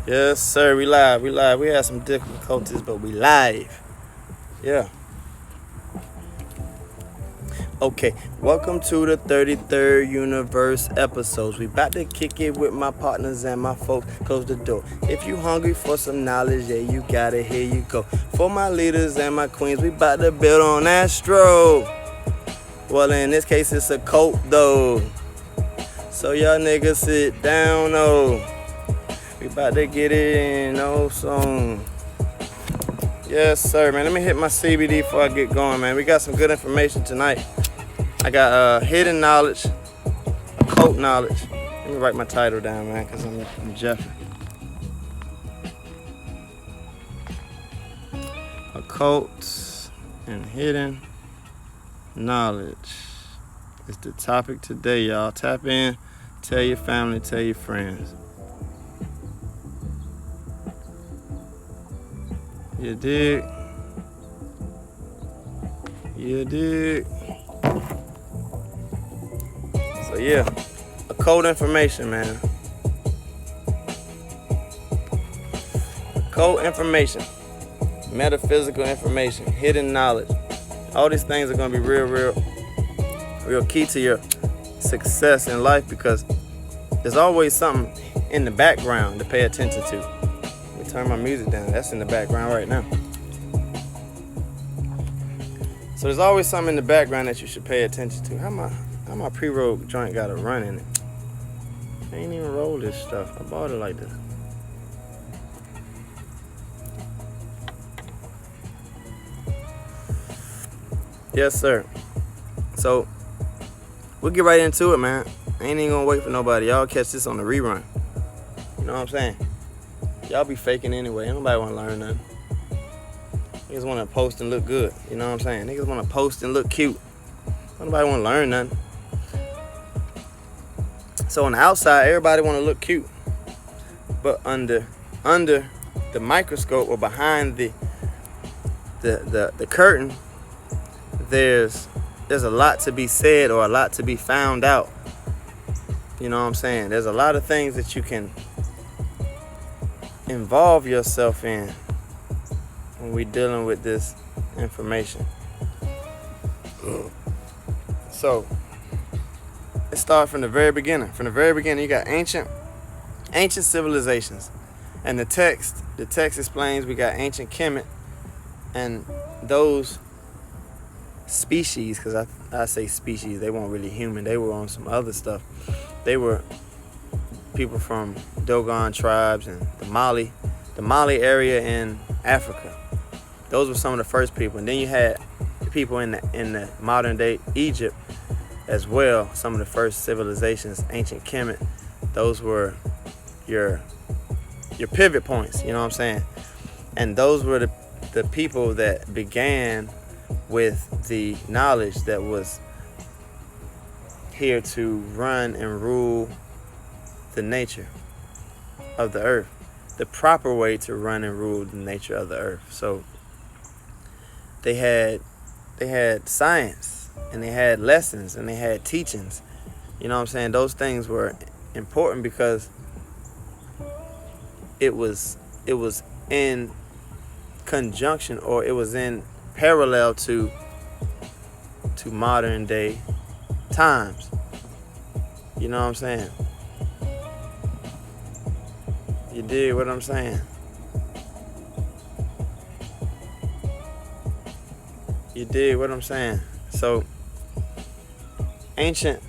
Yes, sir. We live. We had some difficulties, but we live. Yeah. Okay. Welcome to the 33rd Universe episodes. We about to kick it with my partners and my folks. Close the door. If you hungry for some knowledge, yeah, you got it. Here you go. For my leaders and my queens, we about to build on Astro. Well, in this case, it's a cult, though. So y'all niggas sit down, oh. We about to get it in, soon. Yes, sir, man. Let me hit my CBD before I get going, man. We got some good information tonight. I got hidden knowledge, occult knowledge. Let me write my title down, man, because I'm Jeffrey. Occult and hidden knowledge is the topic today, y'all. Tap in, tell your family, tell your friends. You dig? You dig? So yeah, occult information, man. Occult information, metaphysical information, hidden knowledge. All these things are gonna be real key to your success in life, because there's always something in the background to pay attention to. Turn my music down. That's in the background right now. So there's always something in the background that you should pay attention to. How my pre-roll joint got a run in it? I ain't even roll this stuff. I bought it like this. Yes, sir. So we'll get right into it, man. I ain't even gonna wait for nobody. Y'all catch this on the rerun. You know what I'm saying? Y'all be faking anyway. Ain't nobody want to learn nothing. Niggas want to post and look good. You know what I'm saying? Niggas want to post and look cute. Nobody want to learn nothing. So on the outside, everybody want to look cute. But under the microscope, or behind the curtain, there's a lot to be said, or a lot to be found out. You know what I'm saying? There's a lot of things that you can involve yourself in when we dealing with this information. So let's start from the very beginning. From the very beginning, you got ancient civilizations, and the text explains we got ancient Kemet, and those species, because I say species, they weren't really human. They were on some other stuff. They were people from Dogon tribes and the Mali area in Africa. Those were some of the first people. And then you had the people in the modern day Egypt as well. Some of the first civilizations, ancient Kemet. Those were your pivot points, you know what I'm saying? And those were the people that began with the knowledge that was here to run and rule the nature of the earth, the proper way to run and rule the nature of the earth. So they had science, and they had lessons, and they had teachings. You know what I'm saying? Those things were important because it was in conjunction, or it was in parallel to modern day times. You know what I'm saying? You dig what I'm saying? You dig what I'm saying? So, ancient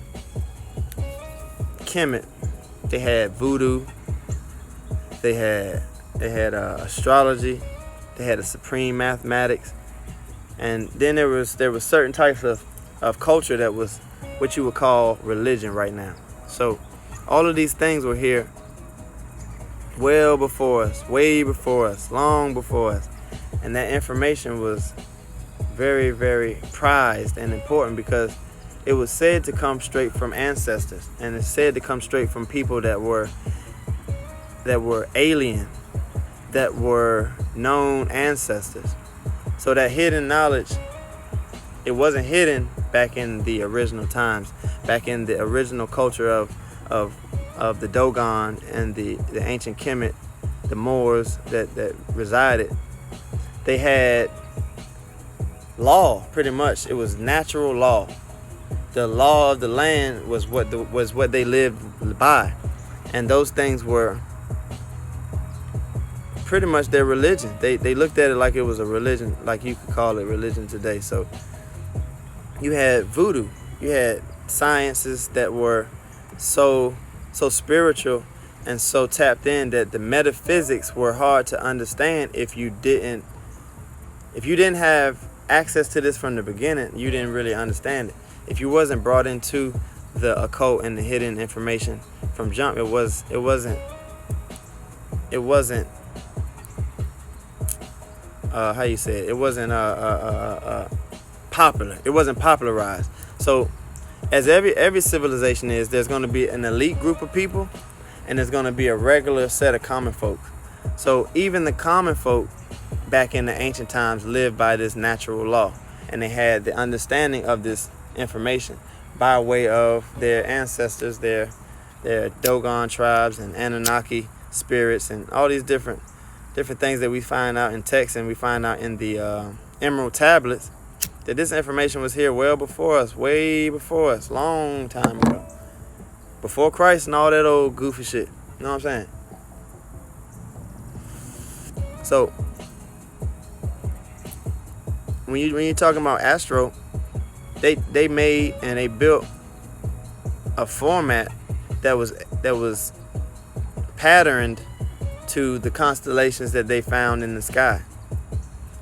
Kemet, they had voodoo, they had astrology, they had a supreme mathematics, and then there was certain types of culture that was what you would call religion right now. So, all of these things were here well before us, way before us, long before us. And that information was very, very prized and important, because it was said to come straight from ancestors, and it's said to come straight from people that were alien, that were known ancestors. So that hidden knowledge, it wasn't hidden back in the original times, back in the original culture of the Dogon and the ancient Kemet the Moors that resided, they had law. Pretty much, it was natural law. The law of the land was what they lived by, and those things were pretty much their religion. They looked at it like it was a religion, like you could call it religion today. So you had voodoo, you had sciences that were so spiritual and so tapped in that the metaphysics were hard to understand if you didn't have access to this from the beginning. You didn't really understand it. If you wasn't brought into the occult and the hidden information from jump, it wasn't how you say it? It wasn't popular. It wasn't popularized. So as every civilization is, there's going to be an elite group of people, and there's going to be a regular set of common folk. So even the common folk back in the ancient times lived by this natural law, and they had the understanding of this information by way of their ancestors, their Dogon tribes and Anunnaki spirits, and all these different things that we find out in texts, and we find out in the Emerald tablets, that this information was here well before us, way before us, long time ago, before Christ and all that old goofy shit. You know what I'm saying? So when you're talking about astro, they made and they built a format that was patterned to the constellations that they found in the sky.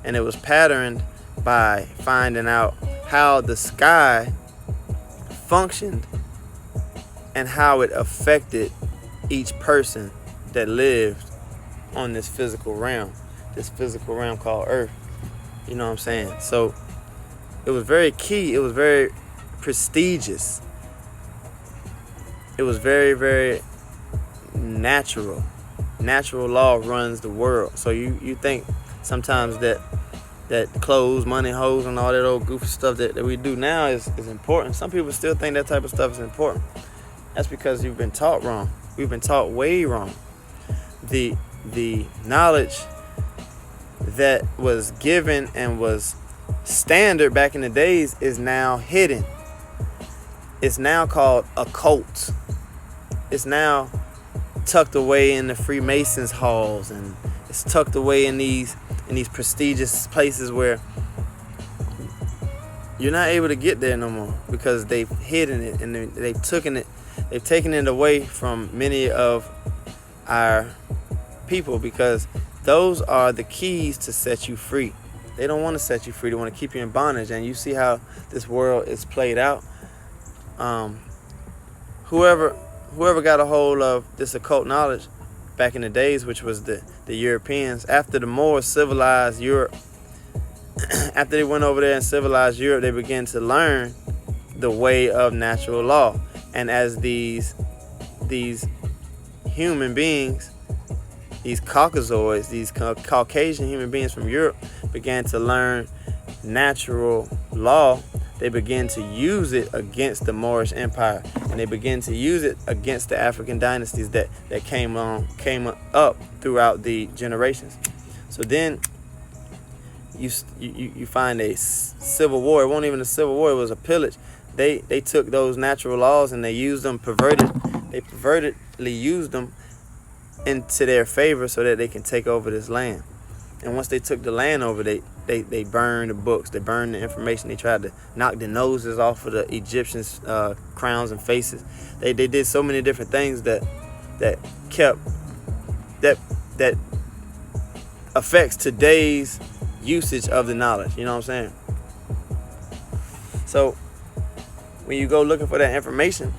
And it was patterned by finding out how the sky functioned and how it affected each person that lived on this physical realm called Earth. You know what I'm saying? So it was very key. It was very prestigious. It was very, very natural. Natural law runs the world. So you think sometimes that clothes, money, hoes, and all that old goofy stuff that we do now is important. Some people still think that type of stuff is important. That's because you've been taught wrong. We've been taught way wrong. The knowledge that was given and was standard back in the days is now hidden. It's now called occult. It's now tucked away in the Freemasons halls, and it's tucked away in these prestigious places where you're not able to get there no more, because they've hidden it and they've taken it away from many of our people, because those are the keys to set you free. They don't want to set you free. They want to keep you in bondage. And you see how this world is played out. Whoever got a hold of this occult knowledge back in the days, which was the Europeans, after the Moors civilized Europe, after they went over there and civilized Europe, they began to learn the way of natural law. And as these human beings, these Caucasoids, these Caucasian human beings from Europe began to learn natural law, they began to use it against the Moorish Empire, and they began to use it against the African dynasties that came up throughout the generations. So then you find a civil war. It wasn't even a civil war, it was a pillage. They took those natural laws and they used them, pervertedly used them into their favor so that they can take over this land. And once they took the land over, they burned the books, they burned the information, they tried to knock the noses off of the Egyptians' crowns and faces. They did so many different things that affects today's usage of the knowledge. You know what I'm saying? So when you go looking for that information,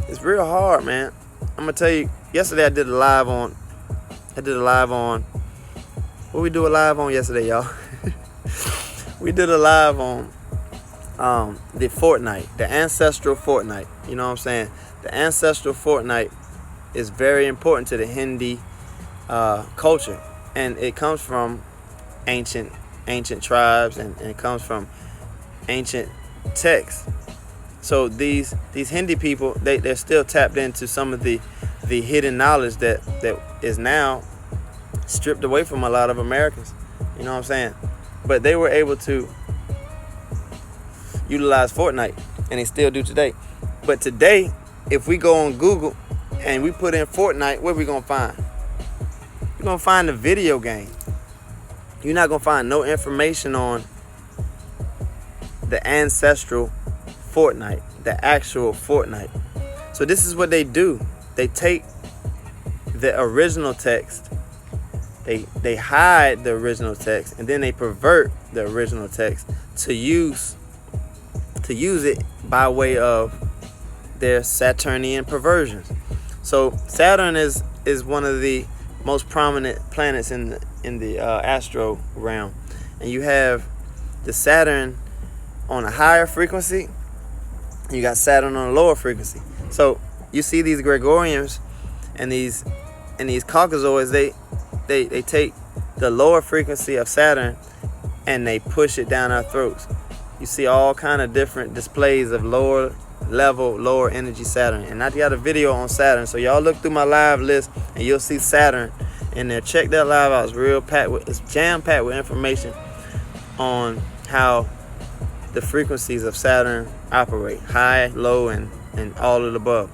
it's real hard, man. I'm gonna tell you, yesterday I did a live on what we do a live on yesterday, y'all. We did a live on the fortnight, the ancestral fortnight. You know what I'm saying? The ancestral fortnight is very important to the Hindi culture, and it comes from ancient tribes, and it comes from ancient texts. So these Hindi people, they're still tapped into some of the hidden knowledge that is now stripped away from a lot of Americans. You know what I'm saying? But they were able to utilize Fortnite, and they still do today. But today, if we go on Google and we put in Fortnite, what are we going to find? You're going to find a video game. You're not going to find no information on the ancestral Fortnite, the actual Fortnite. So this is what they do. They take the original text, they hide the original text, and then they pervert the original text to use it by way of their Saturnian perversions. So Saturn is one of the most prominent planets in the astro realm, and you have the Saturn on a higher frequency, and you got Saturn on a lower frequency. So you see these Gregorians and these Caucasoids, they take the lower frequency of Saturn and they push it down our throats. You see all kind of different displays of lower level, lower energy Saturn. And I got a video on Saturn, so y'all look through my live list and you'll see Saturn in there. Check that live out. It's jam packed with information on how the frequencies of Saturn operate, high, low, and all of the above.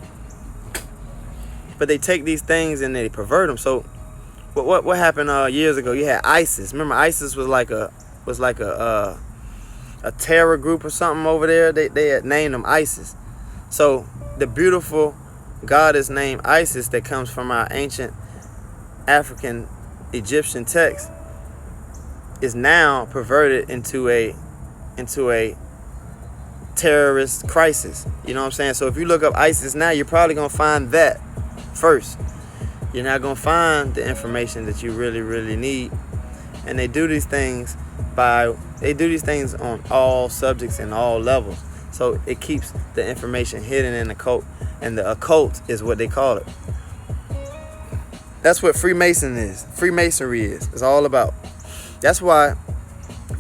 But they take these things and they pervert them. So what happened years ago? You had ISIS. Remember, ISIS was like a terror group or something over there. They had named them ISIS. So the beautiful goddess named Isis that comes from our ancient African Egyptian text is now perverted into a terrorist crisis. You know what I'm saying? So if you look up ISIS now, you're probably gonna find that first. You're not gonna find the information that you really, really need. And they do these things on all subjects and all levels. So it keeps the information hidden in the occult, and the occult is what they call it. That's what Freemasonry is. It's all about. That's why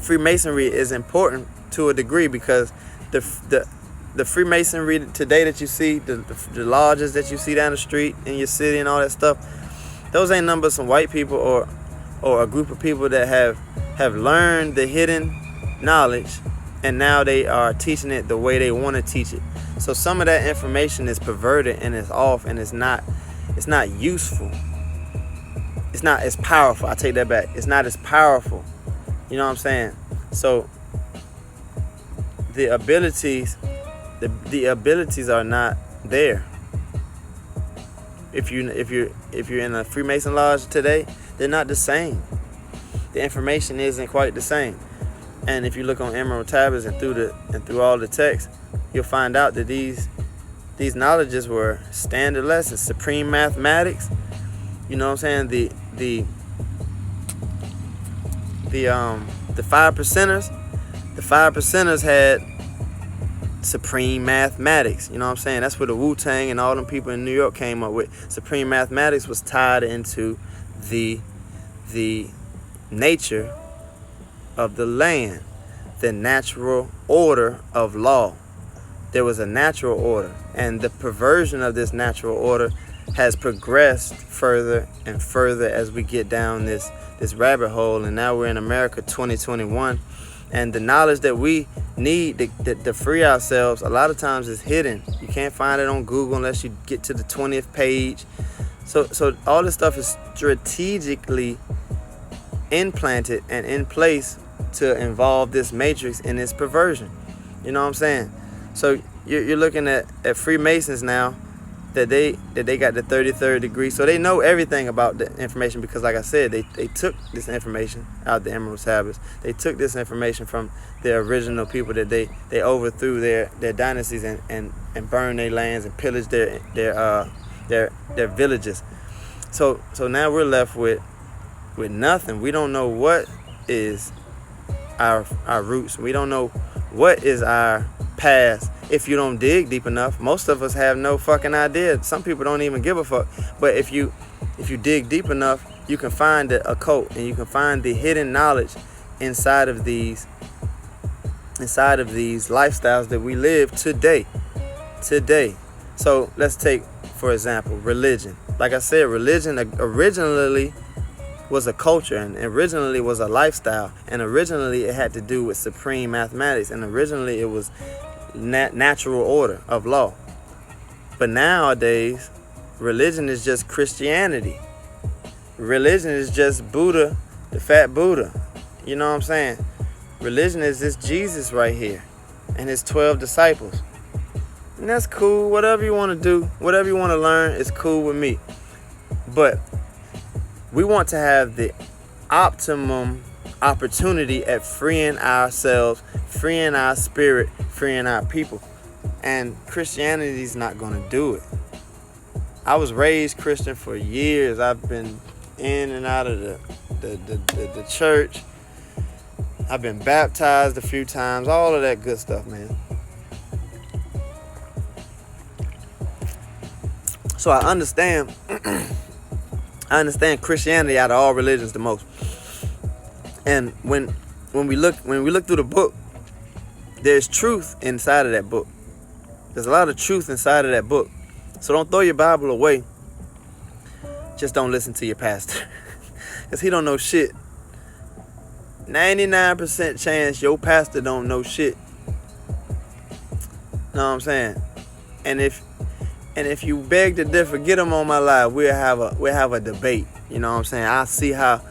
Freemasonry is important to a degree, because the Freemasonry today that you see, the lodges that you see down the street in your city and all that stuff, those ain't nothing but some white people or a group of people that have learned the hidden knowledge, and now they are teaching it the way they want to teach it. So some of that information is perverted and it's off, and it's not useful. It's not as powerful. I take that back. It's not as powerful. You know what I'm saying? So the abilities are not there. If you're in a Freemason lodge today, they're not the same. The information isn't quite the same. And if you look on Emerald Tablets and through all the text, you'll find out that these knowledges were standard lessons, supreme mathematics. You know what I'm saying? The 5%ers. The 5%ers had supreme mathematics. You know what I'm saying? That's where the Wu-Tang and all them people in New York came up with. Supreme mathematics was tied into the nature of the land, the natural order of law. There was a natural order, and the perversion of this natural order has progressed further and further as we get down this rabbit hole. And now we're in America 2021, and the knowledge that we need to free ourselves a lot of times is hidden. You can't find it on Google unless you get to the 20th page. So all this stuff is strategically implanted and in place to involve this matrix in its perversion. You know what I'm saying? So you're looking at Freemasons now, that they got the 33rd degree, so they know everything about the information, because like I said, they took this information out of the Emerald Tablets. They took this information from the original people that they overthrew their dynasties and burned their lands and pillaged their villages. So now we're left with nothing. We don't know what is our roots. We don't know what is our past. If you don't dig deep enough, most of us have no fucking idea. Some people don't even give a fuck. But if you dig deep enough, you can find the occult, and you can find the hidden knowledge inside of these lifestyles that we live today. So let's take, for example, religion. Like I said, religion originally was a culture, and originally was a lifestyle, and originally it had to do with supreme mathematics, and originally it was natural order of law. But nowadays, religion is just Christianity. Religion is just Buddha, the fat Buddha. You know what I'm saying? Religion is this Jesus right here and his 12 disciples. And that's cool. Whatever you want to do, whatever you want to learn is cool with me. But we want to have the optimum opportunity at freeing ourselves, freeing our spirit, freeing our people. And Christianity's not going to do it. I was raised Christian for years. I've been in and out of the church. I've been baptized a few times, all of that good stuff, man. So I understand Christianity out of all religions the most. And when we look through the book, there's truth inside of that book. There's a lot of truth inside of that book. So don't throw your Bible away. Just don't listen to your pastor. Because he don't know shit. 99% chance your pastor don't know shit. Know what I'm saying? And if you beg to differ, get him on my live. We'll have a debate. You know what I'm saying? I'll see how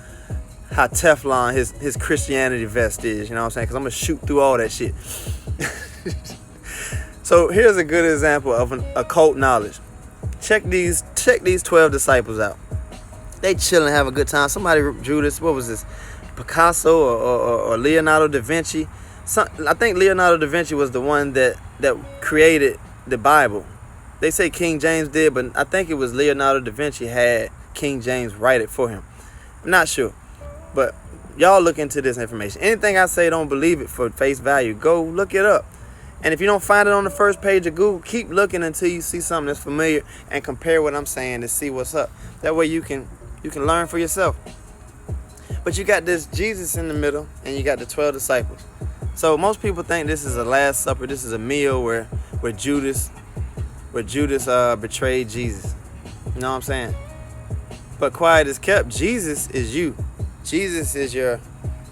Teflon his Christianity vest is. You know what I'm saying? Because I'm going to shoot through all that shit. So here's a good example of an occult knowledge. Check these 12 disciples out. They chilling, have a good time. Somebody drew this. What was this? Picasso or Leonardo da Vinci. I think Leonardo da Vinci was the one that created the Bible. They say King James did, but I think it was Leonardo da Vinci had King James write it for him. I'm not sure. But y'all look into this information. Anything I say, don't believe it for face value. Go look it up. And if you don't find it on the first page of Google, keep looking until you see something that's familiar and compare what I'm saying to see what's up. That way you can learn for yourself. But you got this Jesus in the middle, and you got the 12 disciples. So most people think this is a Last Supper. This is a meal where Judas betrayed Jesus. You know what I'm saying? But quiet as kept, Jesus is you. Jesus is your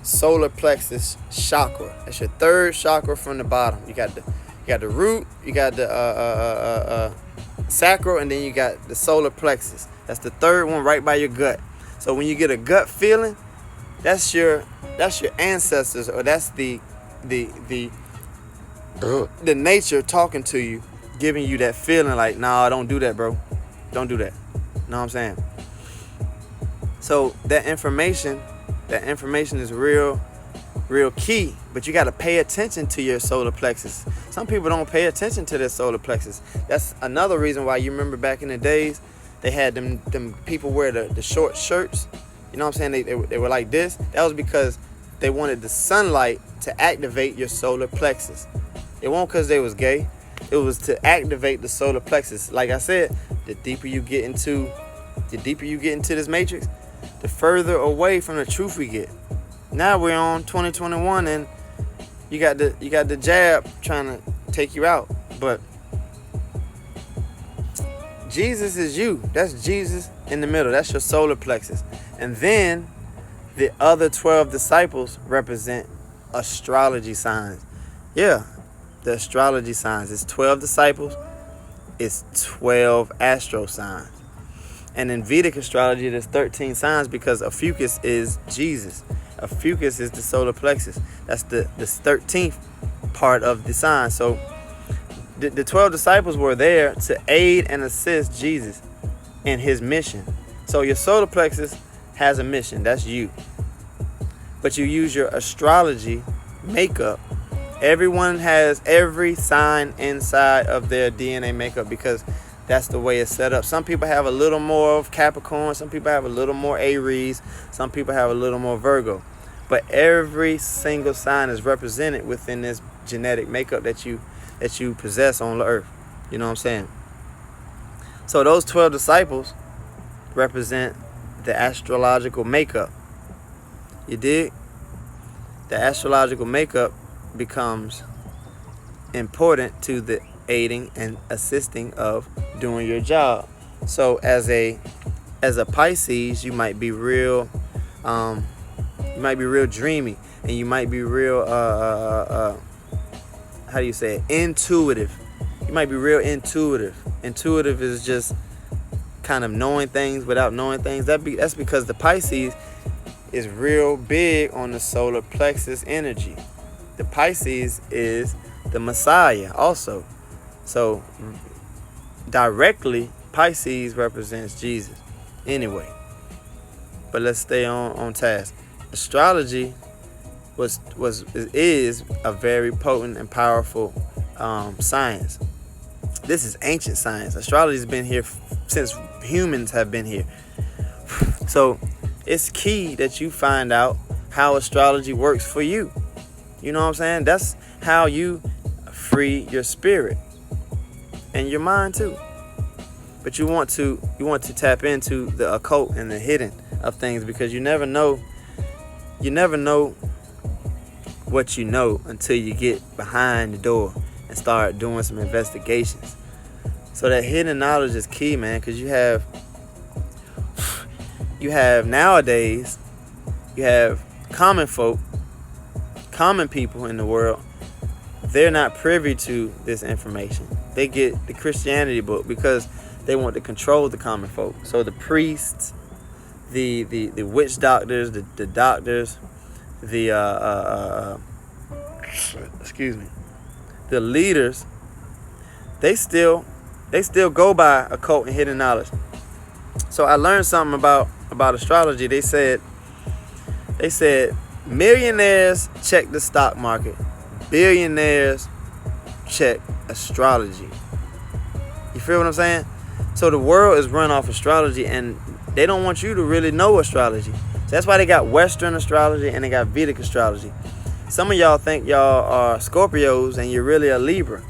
solar plexus chakra. That's your third chakra from the bottom. You got the root, you got the sacral, and then you got the solar plexus. That's the third one right by your gut. So when you get a gut feeling, that's your ancestors, or that's the nature talking to you, giving you that feeling like, nah, don't do that, bro. Don't do that. You know what I'm saying? So that information is real key, but you got to pay attention to your solar plexus. Some people don't pay attention to their solar plexus. That's another reason why you remember back in the days, they had them people wear the short shirts. You know what I'm saying? They were like this. That was because they wanted the sunlight to activate your solar plexus. It wasn't because they was gay. It was to activate the solar plexus. Like I said, the deeper you get into this matrix, the further away from the truth we get. Now we're on 2021, and you got the jab trying to take you out. But Jesus is you. That's Jesus in the middle. That's your solar plexus. And then the other 12 disciples represent astrology signs. Yeah, the astrology signs. It's 12 disciples. It's 12 astro signs. And in Vedic astrology, there's 13 signs because a fucus is Jesus. A fucus is the solar plexus. That's the 13th part of the sign. So the 12 disciples were there to aid and assist Jesus in his mission. So your solar plexus has a mission. That's you. But you use your astrology makeup. Everyone has every sign inside of their DNA makeup because that's the way it's set up. Some people have a little more of Capricorn. Some people have a little more Aries. Some people have a little more Virgo. But every single sign is represented within this genetic makeup that you possess on the earth. You know what I'm saying? So those 12 disciples represent the astrological makeup. You dig? The astrological makeup becomes important to the aiding and assisting of doing your job. So as a Pisces, you might be real You might be real dreamy, and you might be real how do you say it? Intuitive. You might be real intuitive. Intuitive is just kind of knowing things without knowing things. That's because the Pisces is real big on the solar plexus energy. The Pisces is the Messiah also. So directly, Pisces represents Jesus. Anyway, but let's stay on task. Astrology is a very potent and powerful science. This is ancient science. Astrology has been here since humans have been here. So it's key that you find out how astrology works for you. You know what I'm saying? That's how you free your spirit and your mind too. But you want to tap into the occult and the hidden of things, because you never know what you know until you get behind the door and start doing some investigations. So that hidden knowledge is key, man, because you have nowadays, you have common folk, common people in the world. They're not privy to this information. They get the Christianity book because they want to control the common folk. So the priests, the witch doctors, the doctors, the the leaders, they still go by occult and hidden knowledge. So I learned something about astrology. They said millionaires check the stock market, billionaires check astrology. You feel what I'm saying? So the world is run off astrology, and they don't want you to really know astrology. So that's why they got Western astrology and they got Vedic astrology. Some of y'all think y'all are Scorpios and you're really a Libra,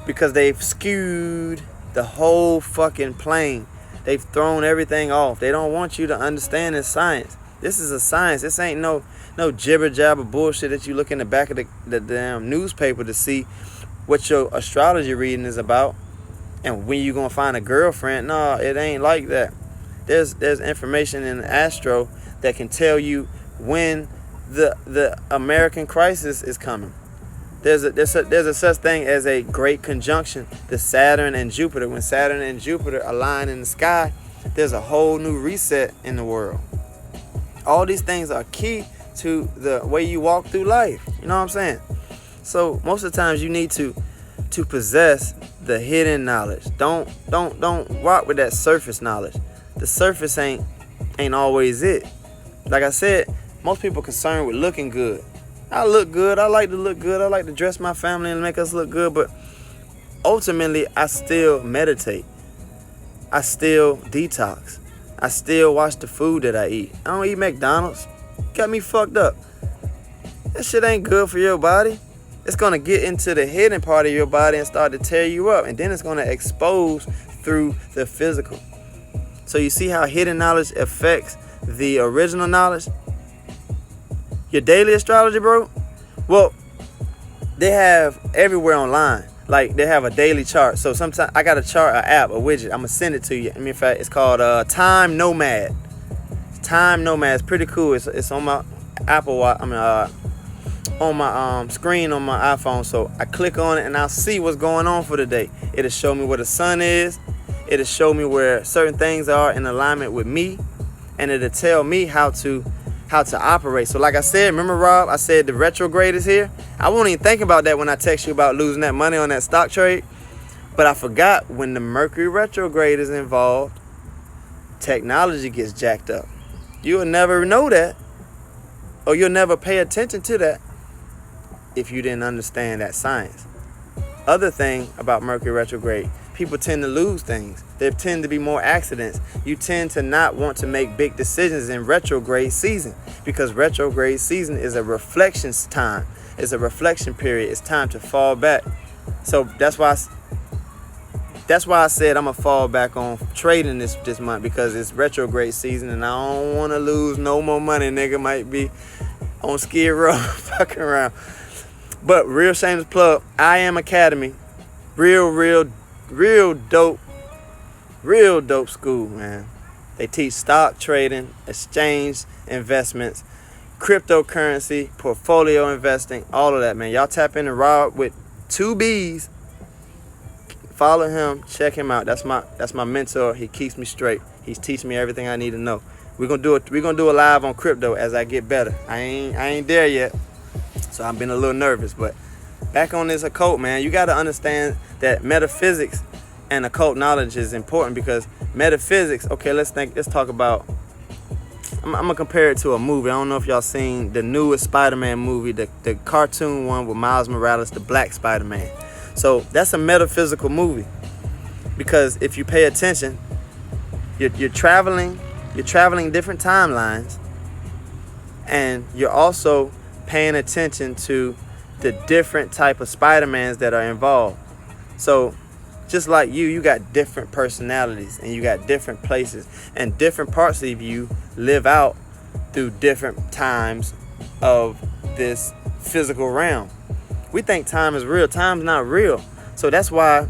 because they've skewed the whole fucking plane. They've thrown everything off. They don't want you to understand this science. This is a science. This ain't no jibber jabber bullshit that you look in the back of the damn newspaper to see what your astrology reading is about and when you gonna find a girlfriend. No, it ain't like that. There's information in astro that can tell you when the American crisis is coming. There's a such thing as a great conjunction, the Saturn and Jupiter. When Saturn and Jupiter align in the sky, there's a whole new reset in the world. All these things are key to the way you walk through life. You know what I'm saying? So most of the times you need to possess the hidden knowledge. Don't rock with that surface knowledge. The surface ain't always it. Like I said, most people are concerned with looking good. I look good. I like to look good. I like to dress my family and make us look good. But ultimately, I still meditate. I still detox. I still watch the food that I eat. I don't eat McDonald's. Got me fucked up. That shit ain't good for your body. It's going to get into the hidden part of your body and start to tear you up. And then it's going to expose through the physical. So you see how hidden knowledge affects the original knowledge? Your daily astrology, bro? Well, they have everywhere online. Like, they have a daily chart. So sometimes I got a chart, an app, a widget. I'm going to send it to you. I mean, in fact, it's called Time Nomad. Time Nomad. It's pretty cool. It's on my Apple Watch. I mean, on my screen on my iPhone. So I click on it and I'll see what's going on for the day. It'll show me where the sun is. It'll show me where certain things are in alignment with me. And it'll tell me how to operate. So like I said, remember, Rob, I said the retrograde is here. I won't even think about that when I text you about losing that money on that stock trade. But I forgot, when the Mercury retrograde is involved, technology gets jacked up. You'll never know that, or you'll never pay attention to that if you didn't understand that science. Other thing about Mercury retrograde, people tend to lose things. There tend to be more accidents. You tend to not want to make big decisions in retrograde season, because retrograde season is a reflection time. It's a reflection period. It's time to fall back. So that's why I said I'm gonna fall back on trading this month, because it's retrograde season and I don't want to lose no more money. Nigga might be on Skid Row fucking around. But real shameless plug, I Am Academy, real dope school, man. They teach stock trading, exchange investments, cryptocurrency, portfolio investing, all of that, man. Y'all tap in and Rob with 2 B's. Follow him, check him out. That's my mentor. He keeps me straight. He's teaching me everything I need to know. We're gonna do a live on crypto as I get better. I ain't there yet, so I've been a little nervous. But back on this occult, man, you got to understand that metaphysics and occult knowledge is important, because metaphysics. Okay, let's talk about. I'm gonna compare it to a movie. I don't know if y'all seen the newest Spider-Man movie, the cartoon one with Miles Morales, the Black Spider-Man. So that's a metaphysical movie, because if you pay attention, you're traveling different timelines, and you're also paying attention to the different type of Spider-Mans that are involved. So just like you got different personalities, and you got different places, and different parts of you live out through different times of this physical realm. We think time is real. Time's not real. So that's why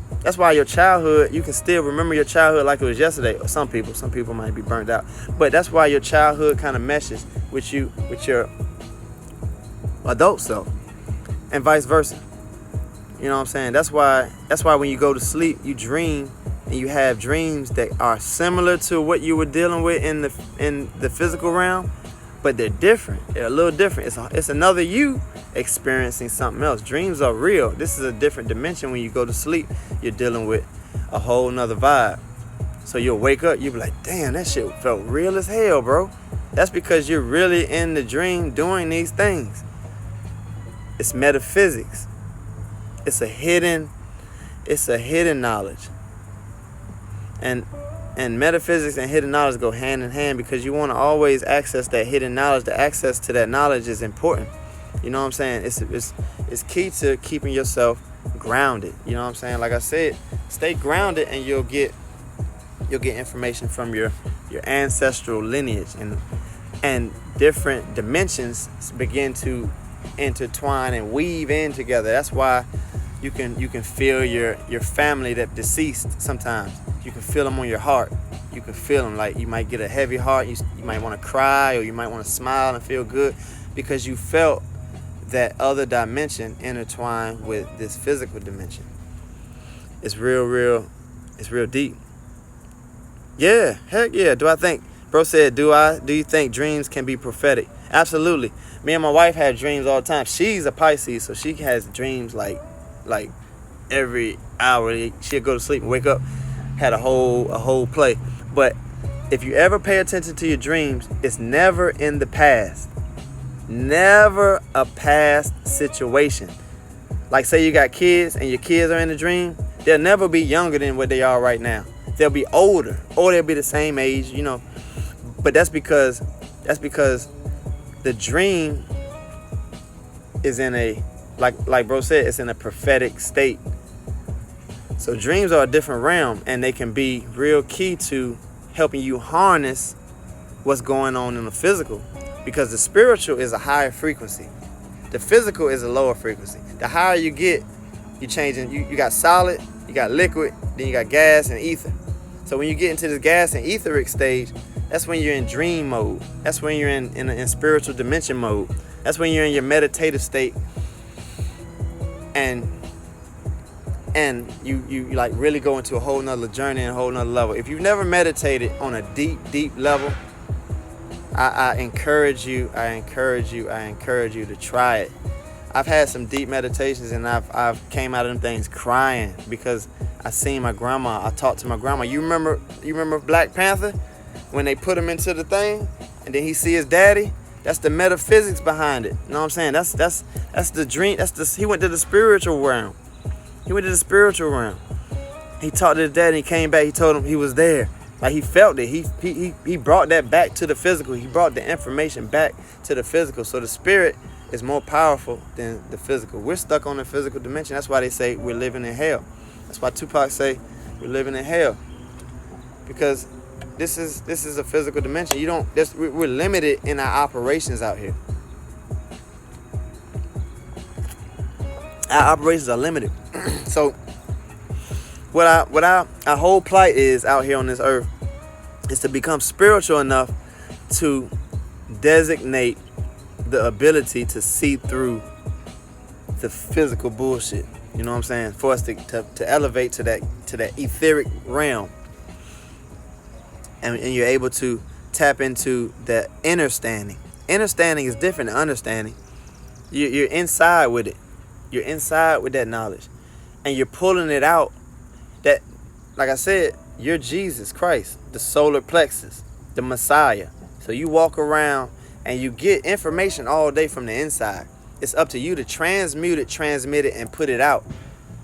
your childhood, you can still remember your childhood like it was yesterday. Or some people might be burnt out. But that's why your childhood kind of meshes with your adult self, and vice versa. You know what I'm saying? That's why when you go to sleep, you dream, and you have dreams that are similar to what you were dealing with in the physical realm, but they're different. They're a little different. It's another you experiencing something else. Dreams are real. This is a different dimension. When you go to sleep, you're dealing with a whole nother vibe. So you'll wake up, you'll be like, damn, that shit felt real as hell, bro. That's because you're really in the dream doing these things. It's metaphysics. It's a hidden knowledge. And metaphysics and hidden knowledge go hand in hand, because you want to always access that hidden knowledge. The access to that knowledge is important. You know what I'm saying? It's key to keeping yourself grounded. You know what I'm saying? Like I said, stay grounded, and you'll get information from your ancestral lineage, and different dimensions begin to intertwine and weave in together. That's why you can feel your family that deceased sometimes. You can feel them on your heart. You can feel them, like you might get a heavy heart. You might want to cry, or you might want to smile and feel good, because you felt that other dimension intertwined with this physical dimension. It's real. It's real deep. Yeah, heck yeah. Bro said, do you think dreams can be prophetic? Absolutely. Me and my wife had dreams all the time. She's a Pisces, so she has dreams like every hour. She'll go to sleep and wake up, had a whole play. But if you ever pay attention to your dreams, it's never in the past. Never a past situation. Like, say you got kids and your kids are in a dream, they'll never be younger than what they are right now. They'll be older, or they'll be the same age, you know. But that's because the dream is in a, like bro said, it's in a prophetic state. So dreams are a different realm, and they can be real key to helping you harness what's going on in the physical, because the spiritual is a higher frequency. The physical is a lower frequency. The higher you get, you're changing. You got solid, you got liquid, then you got gas and ether. So when you get into this gas and etheric stage, that's when you're in dream mode. That's when you're in spiritual dimension mode. That's when you're in your meditative state, and you like really go into a whole nother journey and a whole nother level. If you've never meditated on a deep level, I encourage you to try it. I've had some deep meditations, and I've came out of them things crying, because I seen my grandma. I talked to my grandma. You remember Black Panther, when they put him into the thing, and then he see his daddy? That's the metaphysics behind it. You know what I'm saying? That's the dream. He went to the spiritual realm. He talked to his daddy, and he came back. He told him he was there. Like, he felt it. He brought that back to the physical. He brought the information back to the physical. So the spirit is more powerful than the physical. We're stuck on the physical dimension. That's why they say we're living in hell. That's why Tupac say we're living in hell, because this is a physical dimension. We're limited in our operations out here. Our operations are limited. So what our whole plight is out here on this earth is to become spiritual enough to designate the ability to see through the physical bullshit. You know what I'm saying? For us to elevate to that etheric realm. And you're able to tap into that understanding. Understanding is different than understanding. You're inside with it. You're inside with that knowledge. And you're pulling it out. That, like I said, you're Jesus Christ, the solar plexus, the Messiah. So you walk around and you get information all day from the inside. It's up to you to transmute it, transmit it, and put it out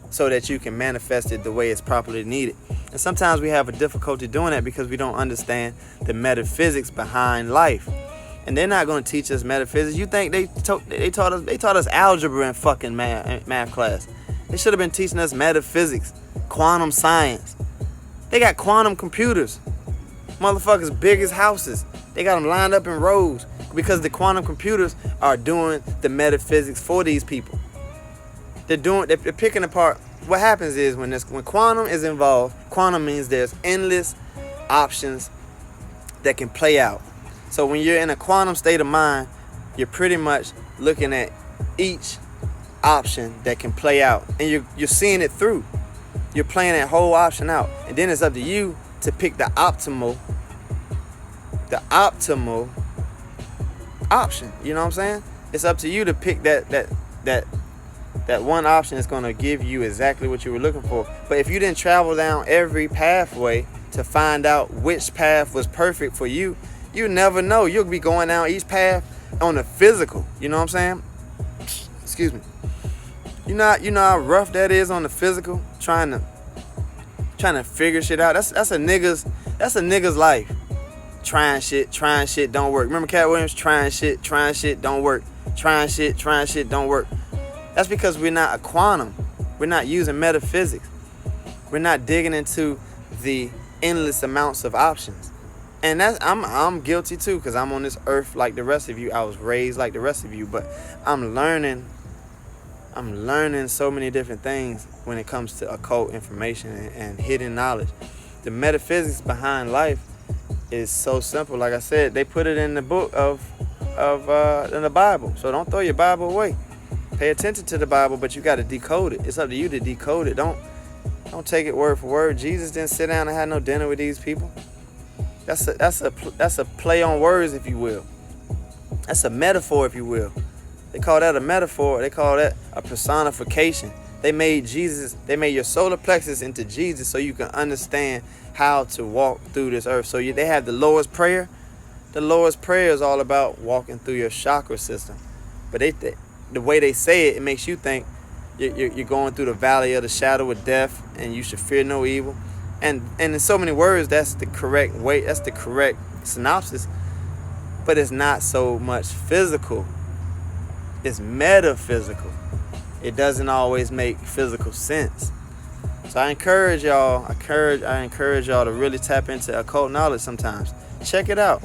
so that you can manifest it the way it's properly needed. And sometimes we have a difficulty doing that because we don't understand the metaphysics behind life. And they're not going to teach us metaphysics. You think they taught us algebra in fucking math class. They should have been teaching us metaphysics, quantum science. They got quantum computers. Motherfuckers big as houses. They got them lined up in rows because the quantum computers are doing the metaphysics for these people. They're picking apart. What happens is when quantum is involved, quantum means there's endless options that can play out. So when you're in a quantum state of mind, you're pretty much looking at each option that can play out, and you're seeing it through. You're playing that whole option out, and then it's up to you to pick the optimal option. You know what I'm saying? It's up to you to pick that one option that's going to give you exactly what you were looking for. But if you didn't travel down every pathway to find out which path was perfect for you, you never know. You'll be going down each path on the physical. You know what I'm saying? Excuse me. You know how rough that is on the physical, trying to figure shit out. That's a nigga's life. Trying shit don't work. Remember Cat Williams? Trying shit don't work. Trying shit don't work. That's because we're not a quantum. We're not using metaphysics. We're not digging into the endless amounts of options. And I'm guilty too, because I'm on this earth like the rest of you. I was raised like the rest of you, but I'm learning so many different things when it comes to occult information and hidden knowledge. The metaphysics behind life is so simple. Like I said, they put it in the book in the Bible. So don't throw your Bible away. Pay attention to the Bible, but you got to decode it. It's up to you to decode it. Don't take it word for word. Jesus didn't sit down and have no dinner with these people. That's a play on words, if you will. That's a metaphor, if you will. They call that a metaphor. They call that a personification. They made your solar plexus into Jesus so you can understand how to walk through this earth. So they have the Lord's Prayer. The Lord's Prayer is all about walking through your chakra system. But the way they say it, it makes you think you're going through the valley of the shadow of death and you should fear no evil. And in so many words, that's the correct way. That's the correct synopsis. But it's not so much physical. It's metaphysical. It doesn't always make physical sense. So I encourage y'all to really tap into occult knowledge sometimes. Check it out.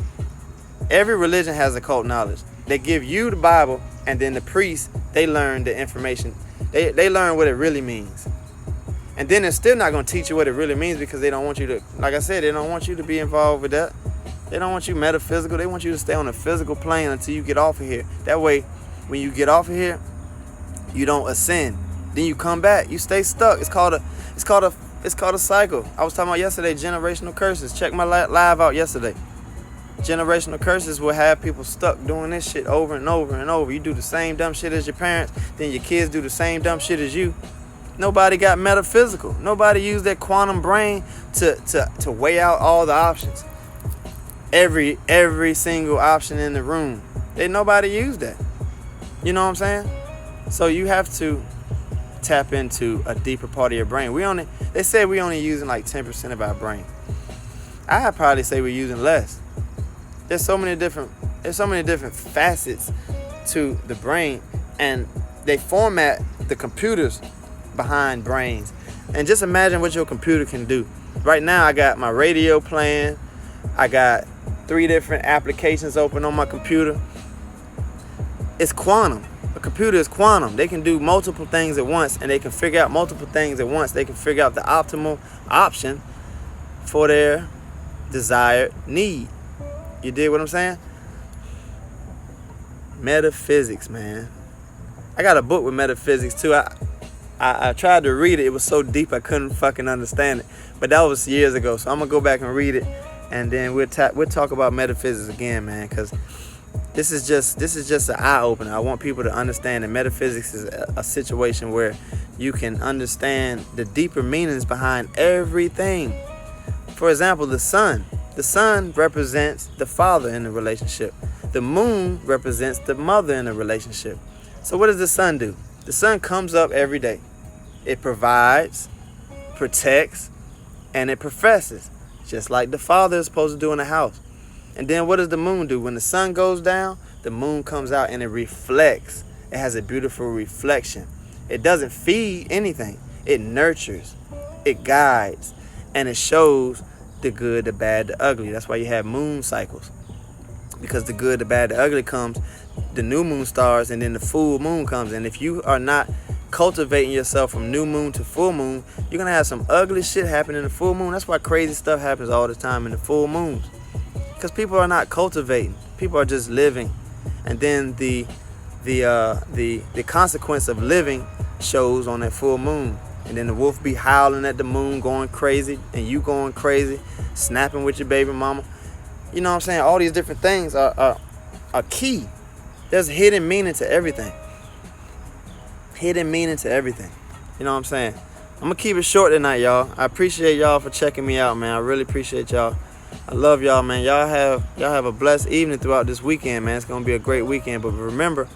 Every religion has occult knowledge. They give you the Bible, and then the priests, they learn the information. They learn what it really means. And then they're still not going to teach you what it really means because they don't want you to, like I said, they don't want you to be involved with that. They don't want you metaphysical. They want you to stay on the physical plane until you get off of here. That way, when you get off of here, you don't ascend. Then you come back. You stay stuck. It's called a cycle. I was talking about yesterday, generational curses. Check my live out yesterday. Generational curses will have people stuck doing this shit over and over and over. You do the same dumb shit as your parents, then your kids do the same dumb shit as you. Nobody got metaphysical. Nobody used their quantum brain to weigh out all the options. Every single option in the room. Nobody used that. You know what I'm saying? So you have to tap into a deeper part of your brain. They say we only using like 10% of our brain. I'd probably say we're using less. There's so many different facets to the brain, and they format the computers behind brains. And just imagine what your computer can do. Right now I got my radio playing. I got 3 different applications open on my computer. It's quantum. A computer is quantum. They can do multiple things at once, and they can figure out multiple things at once. They can figure out the optimal option for their desired need. You dig what I'm saying? Metaphysics, man. I got a book with metaphysics too. I tried to read it. It was so deep I couldn't fucking understand it. But that was years ago. So I'm gonna go back and read it, and then we'll talk about metaphysics again, man. Because this is just an eye opener. I want people to understand that metaphysics is a situation where you can understand the deeper meanings behind everything. For example, the sun. The sun represents the father in the relationship. The moon represents the mother in the relationship. So what does the sun do? The sun comes up every day. It provides, protects, and it professes, just like the father is supposed to do in the house. And then what does the moon do? When the sun goes down, the moon comes out and it reflects. It has a beautiful reflection. It doesn't feed anything. It nurtures, it guides, and it shows the good, the bad, the ugly. That's why you have moon cycles. Because the good, the bad, the ugly comes, the new moon stars, and then the full moon comes. And if you are not cultivating yourself from new moon to full moon, you're going to have some ugly shit happen in the full moon. That's why crazy stuff happens all the time in the full moons. Because people are not cultivating. People are just living. And then the consequence of living shows on that full moon. And then the wolf be howling at the moon, going crazy, and you going crazy, snapping with your baby mama. You know what I'm saying? All these different things are key. There's hidden meaning to everything. Hidden meaning to everything. You know what I'm saying? I'm going to keep it short tonight, y'all. I appreciate y'all for checking me out, man. I really appreciate y'all. I love y'all, man. Y'all have a blessed evening throughout this weekend, man. It's going to be a great weekend. But remember,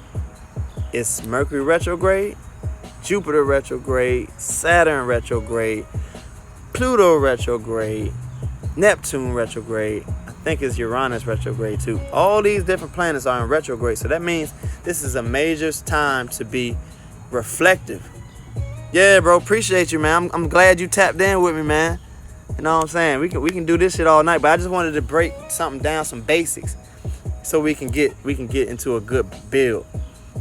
it's Mercury retrograde, Jupiter retrograde, Saturn retrograde, Pluto retrograde, Neptune retrograde. I think it's Uranus retrograde too. All these different planets are in retrograde. So that means this is a major time to be reflective. Yeah, bro. Appreciate you, man. I'm glad you tapped in with me, man. You know what I'm saying? We can do this shit all night, but I just wanted to break something down, some basics, so we can get into a good build.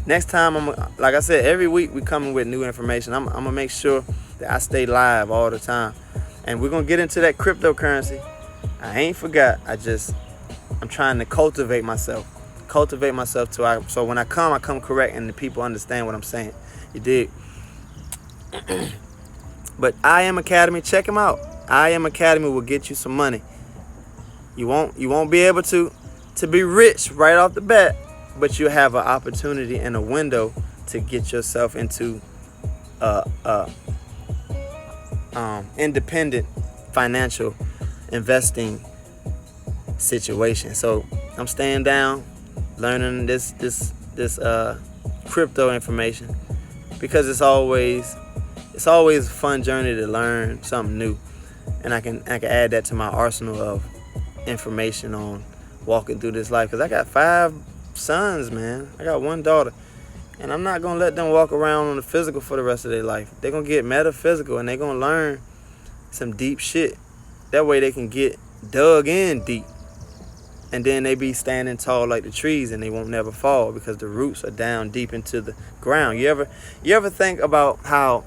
Next time, like I said, every week we coming with new information. I'm gonna make sure that I stay live all the time, and we're gonna get into that cryptocurrency. I ain't forgot. I'm trying to cultivate myself so when I come correct, and the people understand what I'm saying. You dig? But I Am Academy, check them out. I Am Academy will get you some money. You won't be able to be rich right off the bat, but you have an opportunity and a window to get yourself into independent financial investing situation. So I'm staying down, learning this crypto information, because it's always a fun journey to learn something new, and I can add that to my arsenal of information on walking through this life. Because I got 5 sons, man. I got 1 daughter, and I'm not gonna let them walk around on the physical for the rest of their life. They're gonna get metaphysical, and they're gonna learn some deep shit. That way they can get dug in deep, and then they be standing tall like the trees, and they won't never fall because the roots are down deep into the ground. You ever think about how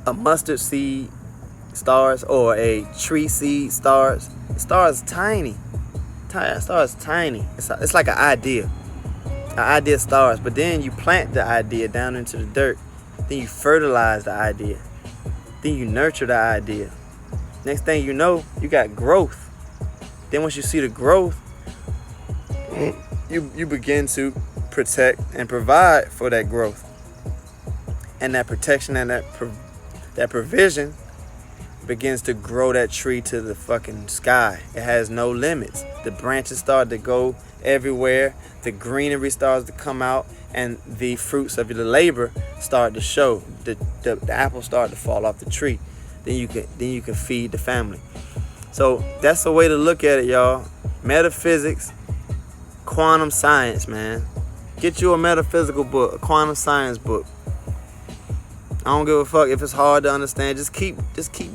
a mustard seed starts, or a tree seed starts? It starts tiny. It starts tiny. It's like an idea. An idea starts, but then you plant the idea down into the dirt. Then you fertilize the idea. Then you nurture the idea. Next thing you know, you got growth. Then once you see the growth, you begin to protect and provide for that growth. And that protection and that provision begins to grow that tree to the fucking sky. It has no limits. The branches start to go everywhere. The greenery starts to come out, and the fruits of the labor start to show. The apples start to fall off the tree. Then you can feed the family. So that's the way to look at it, y'all. Metaphysics, quantum science, man. Get you a metaphysical book, a quantum science book. I don't give a fuck if it's hard to understand. Just keep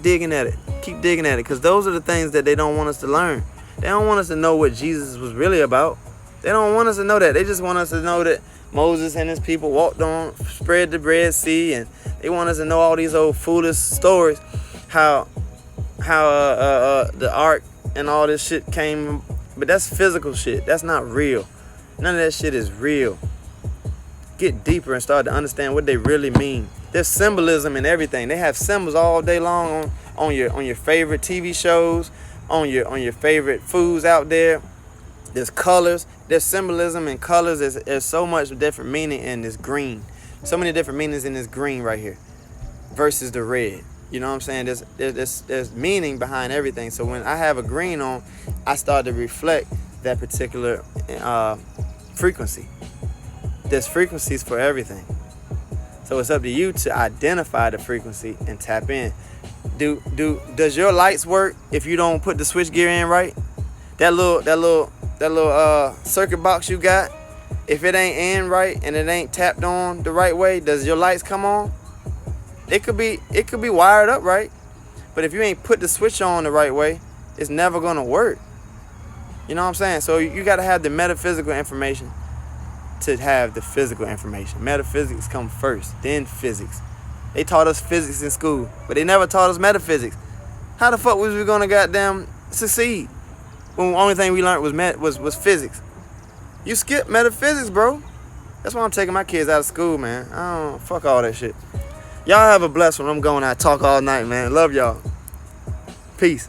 digging at it. Keep digging at it, because those are the things that they don't want us to learn. They don't want us to know what Jesus was really about. They don't want us to know that. They just want us to know that Moses and his people walked on, spread the Red Sea, and they want us to know all these old foolish stories, how the ark and all this shit came, but that's physical shit. That's not real. None of that shit is real. Get deeper and start to understand what they really mean. There's symbolism in everything. They have symbols all day long on your favorite TV shows, on your favorite foods out there. There's colors. There's symbolism in colors. There's so much different meaning in this green. So many different meanings in this green right here versus the red. You know what I'm saying? There's meaning behind everything. So when I have a green on, I start to reflect that particular frequency. There's frequencies for everything. So it's up to you to identify the frequency and tap in. Does your lights work if you don't put the switch gear in right? That little circuit box you got, if it ain't in right and it ain't tapped on the right way, does your lights come on? It could be wired up right, but if you ain't put the switch on the right way, it's never gonna work. You know what I'm saying? So you gotta have the metaphysical information to have the physical information. Metaphysics come first, then physics. They taught us physics in school, but they never taught us metaphysics. How the fuck was we gonna goddamn succeed when the only thing we learned was physics? You skip metaphysics, bro. That's why I'm taking my kids out of school, man. Fuck all that shit. Y'all have a blessed one. I'm going out, talk all night, man. Love y'all. Peace.